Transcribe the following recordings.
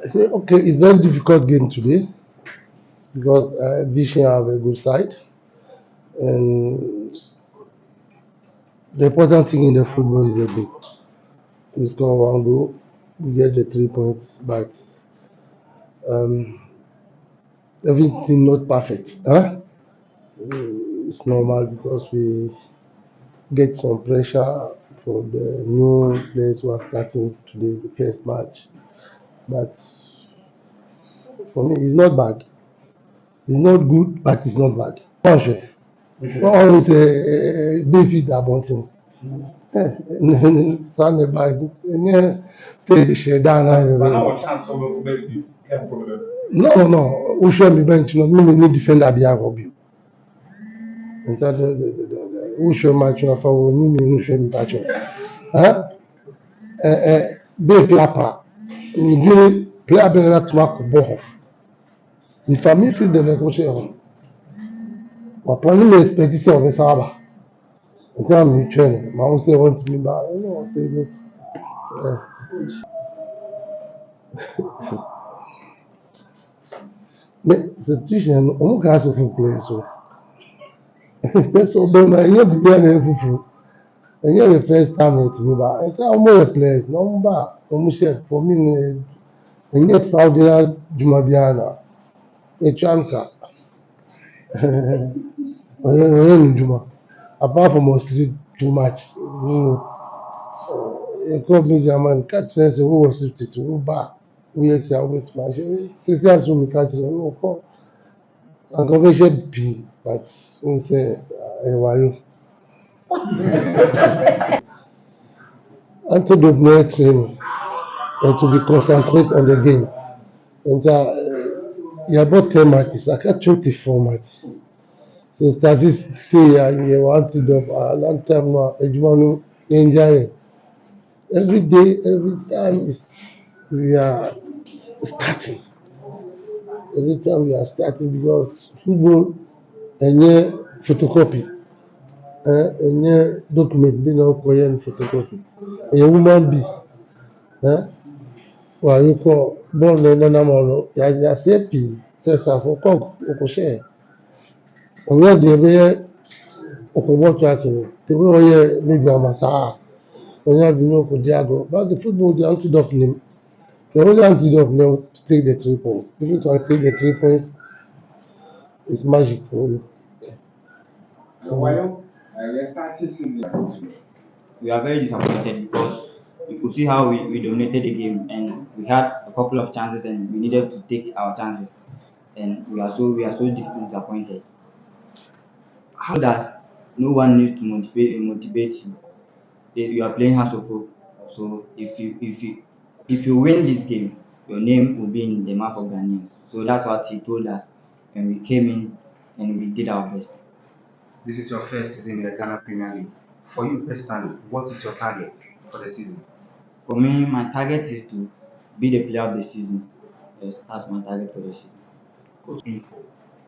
I say, okay, it's very difficult game today because Vision have a good side. And the important thing in the football is a goal. We score one goal, we get the 3 points, but um, everything not perfect. Huh? It's normal because we get some pressure for the new players who are starting today, the first match. But for me, it's not bad. It's not good, but it's not bad. Franchement, on c'est David Abontin. Ça n'est pas. C'est chez Dana. Non, non, où je suis bench, non, nous defender bien Robbie. Où je suis match, on a fait nous je match. Hein? David Apra. Ni deux play abel la tuma ko boho. Ni famille fille de négocier. On prend une expédition avec ça là. On tient mutuel, mais on s'est rendu là. Non, c'est mais c'est plus on casse au football so. So ben na yẹ bi na fufu. Enye the first time it me ba. Enta omo players number omo share for me enye extraordinary juma biana. Echanka. Oye juma. Apart from us too much. Club German catch friends who was substitute who ba. We say wait match. C'est ça sur le catch no ko. Encore j'ai bi but on say wayo. And to do more training and to be concentrated on the game. And il y a about 10 matches, I got 24 matches. So statistics say you want to do a long time now, you want to enjoy. Every day, every time is we are starting. Every time we are starting because football and photocopy. And document being all Korean photocopy. A human being. Wà yín kọ bọ́ọ̀lù ẹlẹ́nàmọ̀rọ̀ yàsẹ́ pì fẹsẹ̀ àfọkọ́ òkúṣẹ́ onye dị ebe okwụgbọtụ akụrụ tebe onye meji amasa onye bi n'okwu dị agụ but the football the antidote name the only antidote name to take the 3 points if you can take the 3 points it's magic for you. We are very disappointed because you could see how we dominated the game and we had a couple of chances and we needed to take our chances and we are so disappointed. How does no one need to motivate you? You are playing House of Hope, so if you win this game, your name will be in the mouth of Ghanaians. So that's what he told us, and we came in and we did our best. This is your first season in the Ghana Premier League. For you personally, what is your target for the season? For me, my target is to be the player of the season. Yes, that's my target for the season. Coach info.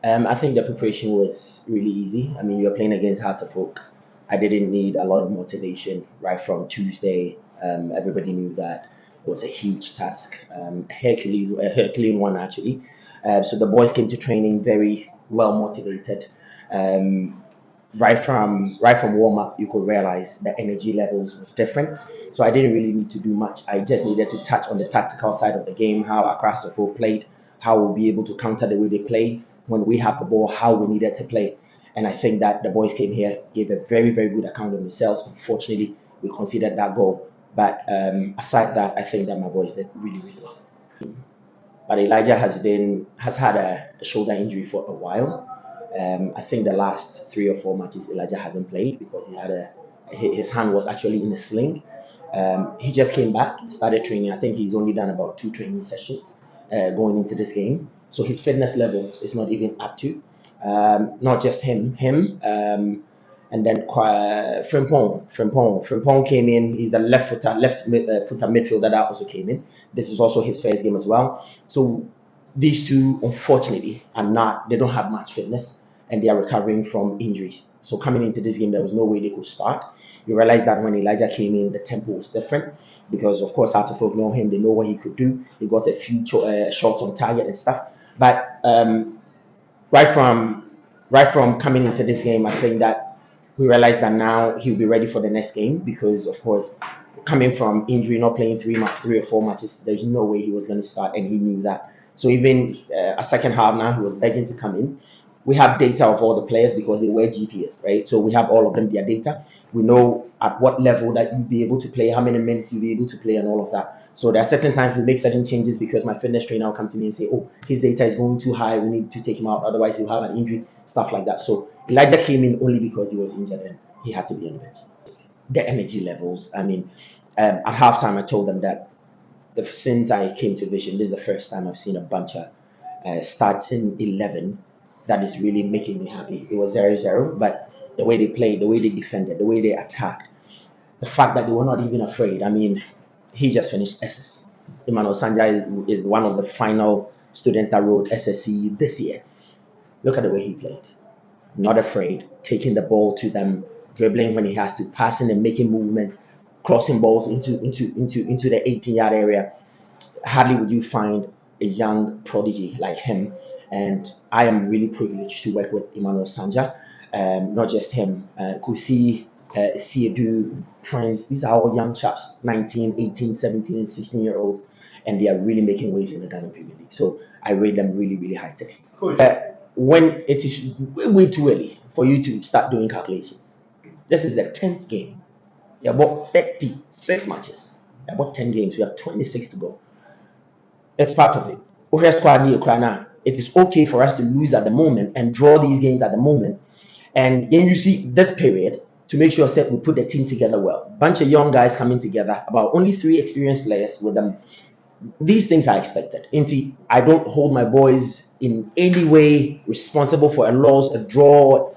I think the preparation was really easy. I mean, you were playing against Hearts of Oak. I didn't need a lot of motivation right from Tuesday. Everybody knew that it was a huge task, a Herculean one actually. So the boys came to training very well motivated. Right from warm up, you could realize the energy levels was different. So I didn't really need to do much. I just needed to touch on the tactical side of the game, how Accra Sofo played, how we'll be able to counter the way they play when we have the ball, how we needed to play. And I think that the boys came here, gave a very, very good account of themselves. Unfortunately, we conceded that goal. But aside that, I think that my boys did really, really well. But Elijah has had a shoulder injury for a while. I think the last 3 or 4 matches Elijah hasn't played because his hand was actually in a sling. He just came back, started training. I think he's only done about 2 training sessions going into this game. So his fitness level is not even up to. Not just him, and then Frimpong came in. He's the left footer midfielder that also came in. This is also his first game as well. So these two, unfortunately, they don't have much fitness. and they are recovering from injuries. So coming into this game, there was no way they could start. You realize that when Elijah came in, the tempo was different because, of course, Hartlepool know him. They know what he could do. He got a few shots on target and stuff. But right from coming into this game, I think that we realized that now he'll be ready for the next game because, of course, coming from injury, not playing 3 or 4 matches, there's no way he was going to start, and he knew that. So even a second half now, he was begging to come in. We have data of all the players because they wear GPS, right? So we have all of them, their data. We know at what level that you'll be able to play, how many minutes you'll be able to play, and all of that. So there are certain times we make certain changes because my fitness trainer will come to me and say, oh, his data is going too high, we need to take him out, otherwise he'll have an injury, stuff like that. So Elijah came in only because he was injured and he had to be on the bench. The energy levels, I mean, at halftime I told them that since I came to Vision, this is the first time I've seen a bunch of starting 11 that is really making me happy. It was 0-0, but the way they played, the way they defended, the way they attacked, the fact that they were not even afraid. I mean, he just finished SS. Emmanuel Sanja is one of the final students that wrote SSC this year. Look at the way he played. Not afraid, taking the ball to them, dribbling when he has to, passing and making movements, crossing balls into the 18-yard area. Hardly would you find a young prodigy like him. And I am really privileged to work with Emmanuel Sanja. Not just him, Kusi, Siedu, Prince. These are all young chaps, 19, 18, 17, and 16-year-olds, and they are really making waves in the Ghana Premier League. So I rate them really, really high today. When it is way too early for you to start doing calculations. This is the 10th game. You have about 36 matches. You have about 10 games. We have 26 to go. It's part of it. It is okay for us to lose at the moment and draw these games at the moment. And then you see this period to make sure that we put the team together well. Bunch of young guys coming together, about only 3 experienced players with them. These things are expected. I don't hold my boys in any way responsible for a loss, a draw.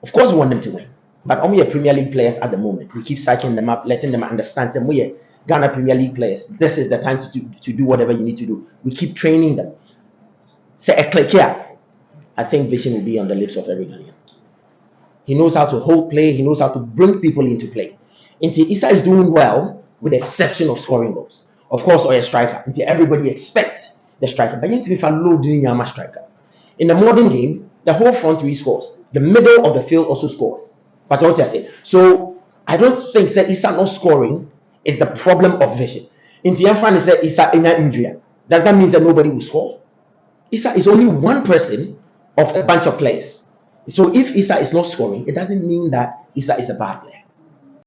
Of course, we want them to win. But only Premier League players at the moment. We keep psyching them up, letting them understand that we are Ghana Premier League players. This is the time to do whatever you need to do. We keep training them. Say a click here. I think Vision will be on the lips of every Ghanaian. He knows how to hold play. He knows how to bring people into play. Issa is doing well with the exception of scoring goals. Of course, or a striker. Everybody expects the striker. But you need to be a low doing Yama striker. In the modern game, the whole front 3 scores. The middle of the field also scores. But what I say. So I don't think that Issa not scoring is the problem of Vision. In the end, say Issa in an injury. Does that mean that nobody will score? Issa is only one person of a bunch of players. So if Issa is not scoring, it doesn't mean that Issa is a bad player.